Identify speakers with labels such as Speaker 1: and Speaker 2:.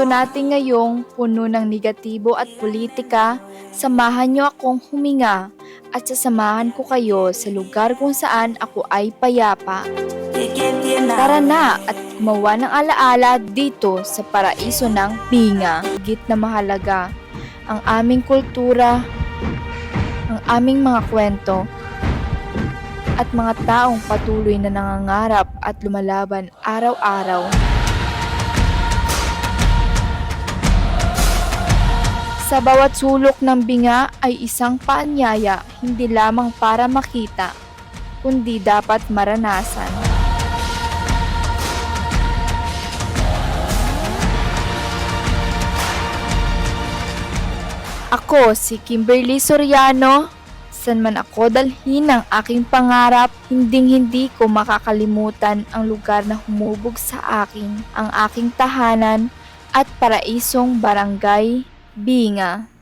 Speaker 1: natin ngayong puno ng negatibo at politika, samahan niyo akong huminga at sasamahan ko kayo sa lugar kung saan ako ay payapa. Tara na at gumawa ng alaala dito sa paraiso ng Binga. Higit na mahalaga ang aming kultura, ang aming mga kwento, at mga taong patuloy na nangangarap at lumalaban araw-araw. Sa bawat sulok ng Binga ay isang paanyaya, hindi lamang para makita, kundi dapat maranasan. Ako si Kimberly Soriano. San man ako dalhin ang aking pangarap, hinding-hindi ko makakalimutan ang lugar na humubog sa akin, ang aking tahanan at paraisong barangay Binga.